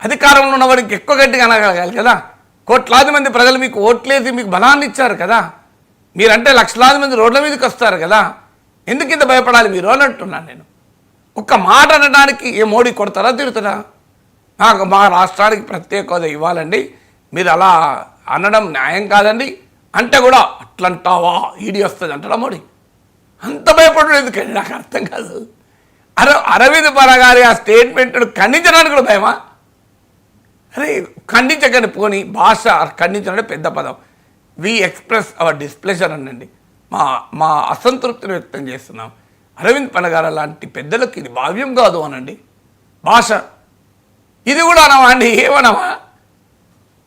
అధికారంలో ఉన్నవాడికి ఎక్కువ గట్టిగా అనగలగాలి కదా. కోట్లాది మంది ప్రజలు మీకు ఓట్లేసి మీకు బలాన్ని ఇచ్చారు కదా. మీరంటే లక్షలాది మంది రోడ్ల మీదకి వస్తారు కదా. ఎందుకు ఇంత భయపడాలి మీరు అని అంటున్నాను నేను. ఒక్క మాట అనడానికి ఏ మోడీ కొడతారా తిరుగుతారా? నాకు మా రాష్ట్రానికి ప్రత్యేక హోదా ఇవ్వాలండి, మీరు అలా అనడం న్యాయం కాదండి అంటే కూడా అట్లంటావా ఈడీ వస్తుంది అంటారా మోడీ? అంత భయపడడం ఎందుకండి నాకు అర్థం కాదు. అరవింద్ పర గారి ఆ స్టేట్మెంట్ ఖండించడానికి కూడా భయమా? అరే ఖండించకండి, పోని భాష ఖండించడం పెద్ద పదం. వి ఎక్స్ప్రెస్ అవర్ డిస్ప్లెజర్ అనండి, మా అసంతృప్తిని వ్యక్తం చేస్తున్నాం. అరవింద్ పనగార లాంటి పెద్దలకు ఇది భావ్యం కాదు అనండి. భాష ఇది కూడా అనవా అండి? ఏమనవా?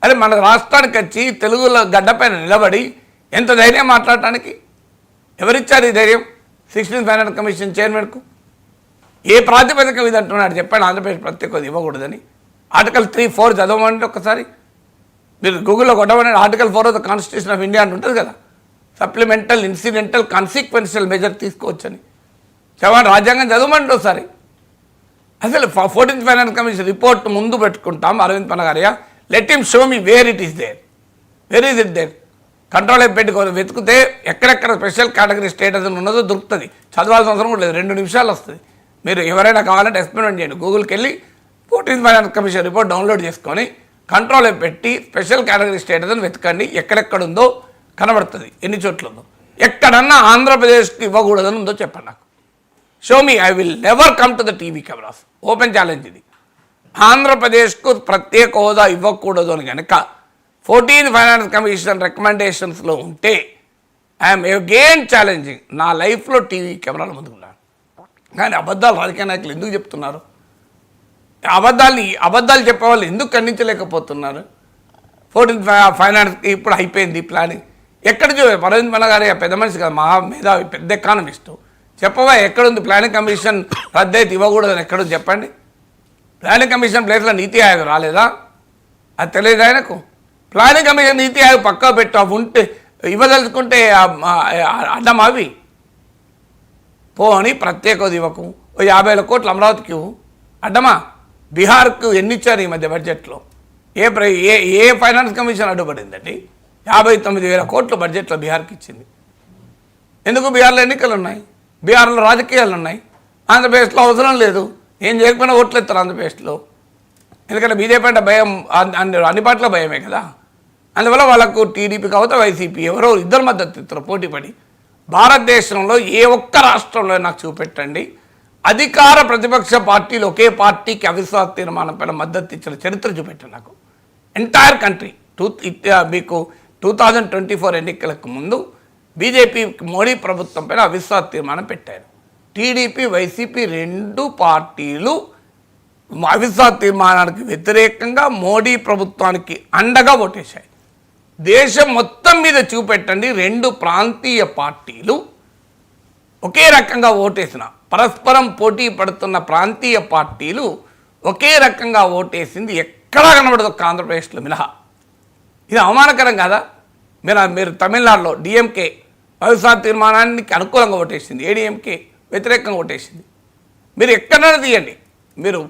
అరే మన రాష్ట్రానికి వచ్చి తెలుగులో గడ్డపైన నిలబడి ఎంత ధైర్యం మాట్లాడటానికి? ఎవరిచ్చారు ఈ ధైర్యం? 16th ఫైనాన్స్ కమిషన్ చైర్మన్కు ఏ ప్రాతిపదిక ఇది అంటున్నాడు చెప్పండి? ఆంధ్రప్రదేశ్ ప్రత్యేక హోదా ఇవ్వకూడదని. ఆర్టికల్ 3(4) చదవమంటే ఒకసారి మీరు గూగుల్లో కొట్టమని. Article 4 of the constitution of India అని ఉంటుంది కదా, సప్లిమెంటల్ ఇన్సిడెంటల్ కాన్సిక్వెన్షియల్ మెజర్ తీసుకోవచ్చని. చదవండి, రాజ్యాంగం చదవమంటే ఒకసారి. అసలు 14th ఫైనాన్స్ కమిషన్ రిపోర్ట్ ముందు పెట్టుకుంటాం Arvind Panagariya. Let him show me where it is there, where is it there. Control పెట్టుకోవాలి, వెతుకుతే ఎక్కడెక్కడ స్పెషల్ కేటగిరీ స్టేటస్ ఉన్నదో దొరుకుతుంది. చదవాల్సిన అవసరం కూడా లేదు, 2 నిమిషాలు వస్తుంది. మీరు ఎవరైనా కావాలంటే ఎక్స్పెరిమెంట్ చేయండి, గూగుల్కి వెళ్ళి 14th finance commission report download చేసుకొని కంట్రోల్ పెట్టి స్పెషల్ కేటగిరీ స్టేటస్ అని వెతకండి. ఎక్కడెక్కడుందో కనబడుతుంది, ఎన్ని చోట్ల ఉందో. ఎక్కడన్నా ఆంధ్రప్రదేశ్కి ఇవ్వకూడదని ఉందో చెప్పండి నాకు. Show me, I will never come to the TV cameras. Open challenge ఇది. ఆంధ్రప్రదేశ్కు ప్రత్యేక హోదా ఇవ్వకూడదు అని కనుక 14th ఫైనాన్స్ కమిషన్ రికమెండేషన్స్లో ఉంటే ఐఎమ్ అగైన్ ఛాలెంజింగ్. నా లైఫ్లో టీవీ కెమెరాల ముందుకున్నాను. కానీ అబద్ధాలు రాజకీయ నాయకులు ఎందుకు చెప్తున్నారు? అబద్ధాలు చెప్పేవాళ్ళు ఎందుకు ఖండించలేకపోతున్నారు? 14th ఫైనాన్స్కి ఇప్పుడు అయిపోయింది ప్లానింగ్. ఎక్కడ అరవింద్ పనగారి పెద్ద మనిషి కదా, మహా మేధావి, పెద్ద ఎకానమిస్టు. చెప్పవా ఎక్కడుంది ప్లానింగ్ కమిషన్ రద్దయితే ఇవ్వకూడదని? ఎక్కడుంది చెప్పండి. ప్లానింగ్ కమిషన్ ప్లేస్లో నీతి ఆయోగ్ రాలేదా? అది తెలియదు ఆయనకు. ప్లానింగ్ కమిషన్ నీతి ఆయోగ్ పక్కా పెట్టు, అవి ఉంటే ఇవ్వదలుచుకుంటే అడ్డం అవి పోని. ప్రత్యేక హోదా ఇవ్వకు, 50,000 కోట్లు అమరావతికి ఇవ్వు, అడ్డమా? బీహార్కు ఎన్ని ఇచ్చారు ఈ మధ్య బడ్జెట్లో? ఏ ఫైనాన్స్ కమిషన్ అడ్డుపడిందండి? 59,000 కోట్లు బడ్జెట్లో బీహార్కి ఇచ్చింది. ఎందుకు? బీహార్లో ఎన్నికలు ఉన్నాయి, బీహార్లో రాజకీయాలు ఉన్నాయి. ఆంధ్రప్రదేశ్లో అవసరం లేదు. ఏం చేయకపోయినా ఓట్లు ఎత్తారు ఆంధ్రప్రదేశ్లో. ఎందుకంటే బీజేపీ అంటే భయం, అన్ని పార్టీల భయమే కదా. అందువల్ల వాళ్ళకు టీడీపీ కావచ్చు వైసీపీ ఎవరో ఇద్దరు మద్దతు ఇస్తారు పోటీపడి. భారతదేశంలో ఏ ఒక్క రాష్ట్రంలో నాకు చూపెట్టండి అధికార ప్రతిపక్ష పార్టీలు ఒకే పార్టీకి అవిశ్వాస తీర్మానం పైన మద్దతు ఇచ్చిన చరిత్ర చూపెట్టండి నాకు. Entire country. మీకు 2024 ఎన్నికలకు ముందు బీజేపీ మోడీ ప్రభుత్వం పైన అవిశ్వాస తీర్మానం పెట్టారు. టీడీపీ వైసీపీ 2 పార్టీలు అవిశ్వాస తీర్మానానికి వ్యతిరేకంగా మోడీ ప్రభుత్వానికి అండగా ఓటేశాయి. దేశం మొత్తం మీద చూపెట్టండి 2 ప్రాంతీయ పార్టీలు ఒకే రకంగా ఓటేసిన, పరస్పరం పోటీ పడుతున్న ప్రాంతీయ పార్టీలు ఒకే రకంగా ఓటేసింది ఎక్కడా కనబడదు ఒక్క ఆంధ్రప్రదేశ్లో మినహా. ఇది అవమానకరం కాదా? మీరు తమిళనాడులో డిఎంకే అవిశ్వాస తీర్మానానికి అనుకూలంగా ఓటేసింది, ఏడీఎంకే వ్యతిరేకంగా ఓటేసింది. మీరు ఎక్కడైనా తీయండి, మీరు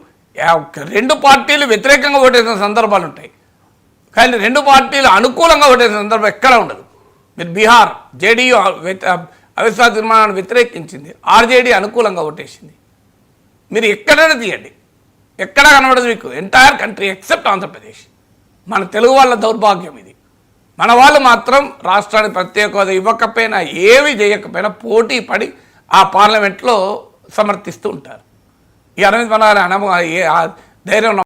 2 పార్టీలు వ్యతిరేకంగా ఓటేసిన సందర్భాలు ఉంటాయి, కానీ 2 పార్టీలు అనుకూలంగా ఓటేసిన సందర్భం ఎక్కడా ఉండదు. మీరు బీహార్ జేడీయూ అవిశ్వాస తీర్మానాన్ని వ్యతిరేకించింది, ఆర్జేడీ అనుకూలంగా ఓటేసింది. మీరు ఎక్కడైనా తీయండి, ఎక్కడా కనబడదు మీకు. Entire country except Andhra Pradesh. మన తెలుగు వాళ్ళ దౌర్భాగ్యం ఇది. మన వాళ్ళు మాత్రం రాష్ట్రానికి ప్రత్యేక హోదా ఇవ్వకపోయినా ఏవి చేయకపోయినా పోటీ పడి ఆ పార్లమెంట్లో సమర్థిస్తూ ఉంటారు. ఈ అరవింద్ పనగారి ధైర్యం